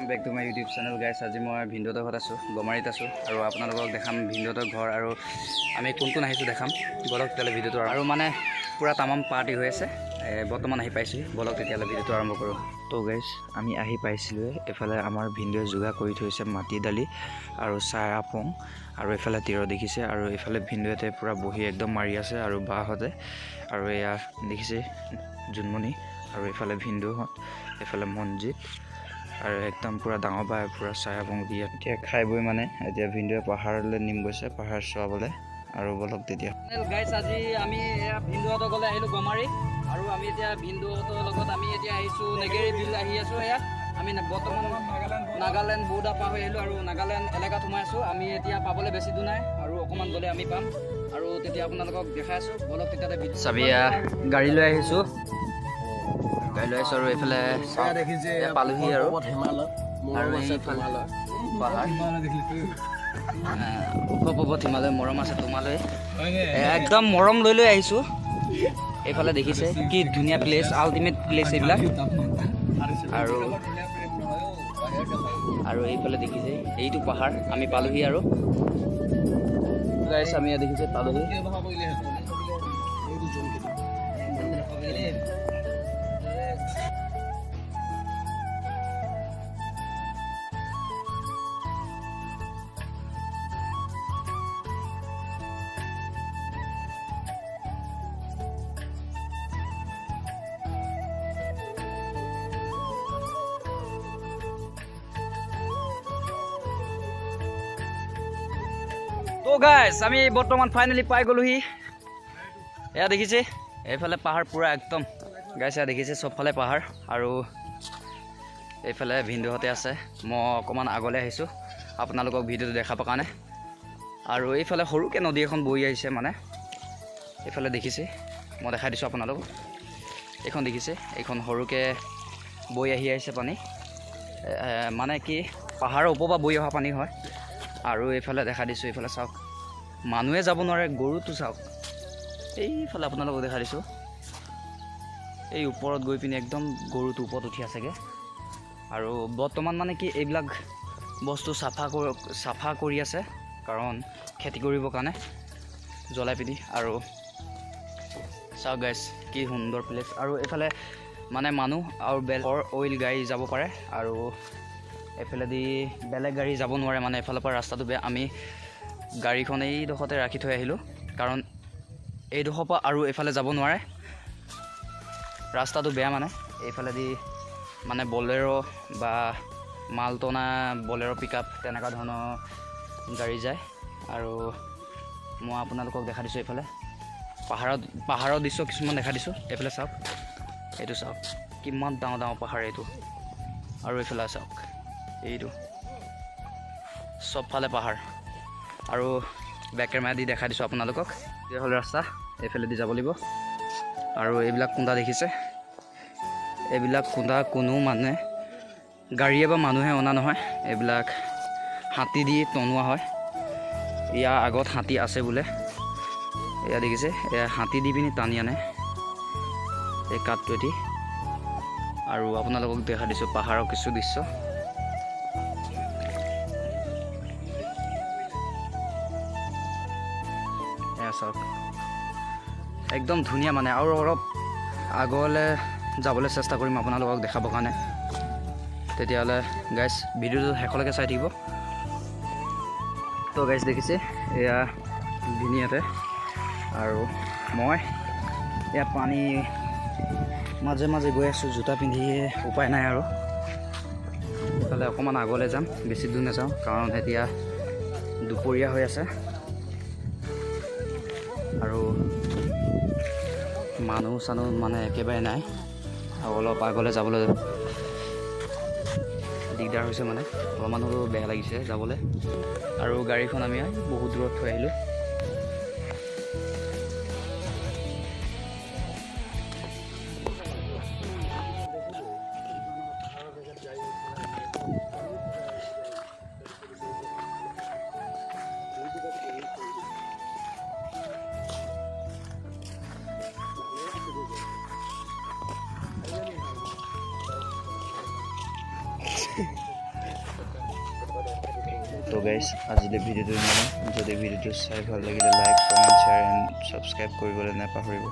Back to my YouTube channel guys. আজি মই ভিনদেউহঁতৰ ঘৰত আছোঁ, গমাৰীত আছোঁ আৰু আপোনালোকক দেখাম ভিনদেউহঁতৰ ঘৰ আৰু আমি কোন কোন আহিছোঁ দেখাম। বলক তেতিয়াহ'লে ভিডিঅ'টো আৰু মানে পূৰা তামাম পাৰ্টি হৈ আছে। বৰ্তমান আহি পাইছোঁ, বলক তেতিয়াহ'লে ভিডিঅ'টো আৰম্ভ কৰোঁ। তো গাইছ আমি আহি পাইছিলোঁ। এইফালে আমাৰ ভিনদেউৱে যোগাৰ কৰি থৈছে মাটি দালি আৰু চাহ আপং আৰু এইফালে তিৰ দেখিছে আৰু এইফালে ভিনদেউহঁতে পূৰা বহি একদম মাৰি আছে আৰু বাহঁতে আৰু এয়া দেখিছে জোনমণি আৰু এইফালে ভিনদেউহঁত, এইফালে মনজিত আৰু একদম পূৰা ডাঙৰ বাই পূৰা চাই আপং দি এতিয়া খাই বৈ মানে এতিয়া ভিনদেউৱে পাহাৰলৈ নিম গৈছে, পাহাৰ চোৱাবলৈ আৰু বলক তেতিয়া গাইছ। আজি আমি এয়া ভিনদেউহঁতৰ ঘৰলৈ আহিলোঁ গমাৰী আৰু আমি এতিয়া ভিনদেউহঁতৰ লগত আমি এতিয়া আহিছোঁ নেগেৰী বিল আহি আছোঁ। এয়া আমি বৰ্তমান নাগালেণ্ড বৰ্ডাৰ পাৰ হৈ আহিলোঁ আৰু নাগালেণ্ড এলেকাত সোমাই আছোঁ। আমি এতিয়া পাবলৈ বেছি দূৰ নাই আৰু অকণমান গ'লে আমি পাম আৰু তেতিয়া আপোনালোকক দেখাই আছোঁ। বলক তেতিয়াতে চাবি গাড়ী লৈ আহিছোঁ, গাড়ী লৈ আহিছোঁ আৰু এইফালে পালোহি আৰু ওখ পৰ্বত হিমালয় মৰম আছে তোমালৈ একদম মৰম লৈ লৈ আহিছোঁ। এইফালে দেখিছে কি ধুনীয়া প্লেচ, আল্টিমেট প্লেচ এইবিলাক আৰু এইফালে দেখিছে এইটো পাহাৰ আমি পালোহি আৰু গাইছ আমি দেখিছে পালোহি। তো গাইছ আমি বৰ্তমান ফাইনেলি পাই গ'লোহি। এয়া দেখিছে এইফালে পাহাৰ পূৰা একদম গাইছ, এয়া দেখিছে চবফালে পাহাৰ আৰু এইফালে ভিনদেউহঁতে আছে। মই অকণমান আগলৈ আহিছোঁ আপোনালোকক ভিডিঅ'টো দেখাবৰ কাৰণে আৰু এইফালে সৰুকৈ নদী এখন বৈ আহিছে মানে এইফালে দেখিছে, মই দেখাই দিছোঁ আপোনালোকক। এইখন দেখিছে, এইখন সৰুকৈ বৈ আহি আহিছে পানী, মানে কি পাহাৰৰ ওপৰৰ পৰা বৈ অহা পানী হয়। আৰু এইফালে দেখা দিছোঁ, এইফালে চাওক মানুহে যাব নোৱাৰে, গৰুটো চাওক এইফালে আপোনালোকক দেখা দিছোঁ। এই ওপৰত গৈ পিনি একদম গৰুটো ওপৰত উঠি আছেগৈ আৰু বৰ্তমান মানে কি এইবিলাক বস্তু চাফা কৰি আছে কাৰণ খেতি কৰিবৰ কাৰণে জ্বলাই পিনি। আৰু চাওক গাইছ কি সুন্দৰ প্লেচ আৰু এইফালে মানে মানুহ আৰু অইল গাড়ী যাব পাৰে আৰু এইফালেদি বেলেগ গাড়ী যাব নোৱাৰে, মানে এইফালৰ পৰা ৰাস্তাটো বেয়া। আমি গাড়ীখন এইডোখৰতে ৰাখি থৈ আহিলোঁ কাৰণ এইডোখৰৰ পৰা আৰু এইফালে যাব নোৱাৰে, ৰাস্তাটো বেয়া। মানে এইফালেদি মানে বলেৰ' বা মালটনা বলেৰ' পিকআপ তেনেকুৱা ধৰণৰ গাড়ী যায় আৰু মই আপোনালোকক দেখা দিছোঁ এইফালে পাহাৰৰ দৃশ্য কিছুমান দেখা দিছোঁ। এইফালে চাওক, এইটো চাওক কিমান ডাঙৰ ডাঙৰ পাহাৰ এইটো আৰু এইফালে চাওক এইটো চবফালে পাহাৰ আৰু বেক কেমেৰা দি দেখাই দিছোঁ আপোনালোকক। এই হ'ল ৰাস্তা, এইফালেদি যাব লাগিব আৰু এইবিলাক কুণ্ডা দেখিছে, এইবিলাক কুণ্ডা কোনো মানে গাড়ীয়ে বা মানুহে অনা নহয়, এইবিলাক হাতী দি টনোৱা হয়। ইয়াৰ আগত হাতী আছে বোলে, এয়া দেখিছে এয়া হাতী দি পিনি টানি আনে এই কাঠটোৱেদি। আৰু আপোনালোকক দেখা দিছোঁ পাহাৰৰ কিছু দৃশ্য। চাওক একদম ধুনীয়া মানে আৰু অলপ আগলৈ যাবলৈ চেষ্টা কৰিম আপোনালোকক দেখাবৰ কাৰণে। তেতিয়াহ'লে গাইছ ভিডিঅ'টো শেষলৈকে চাই থাকিব। তো গাইছ দেখিছে এয়া ভিনিয়াতে আৰু মই এয়া পানী মাজে মাজে গৈ আছোঁ, জোতা পিন্ধিয়ে উপায় নাই আৰু এইফালে অকণমান আগলৈ যাম, বেছি দূৰ নাযাওঁ কাৰণ এতিয়া দুপৰীয়া হৈ আছে আৰু মানুহ চানুহ মানে একেবাৰে নাই আৰু অলপ আগলৈ যাবলৈ দিগদাৰ হৈছে, মানে অলপমান হ'লেও বেয়া লাগিছে যাবলৈ আৰু গাড়ীখন আমি বহুত দূৰত থৈ আহিলোঁ। তো গাইজ আজিলৈ ভিডিঅ'টো ইমানে। যদি ভিডিঅ'টো চাই ভাল লাগিলে like comment share and subscribe কৰিবলৈ নাপাহৰিব।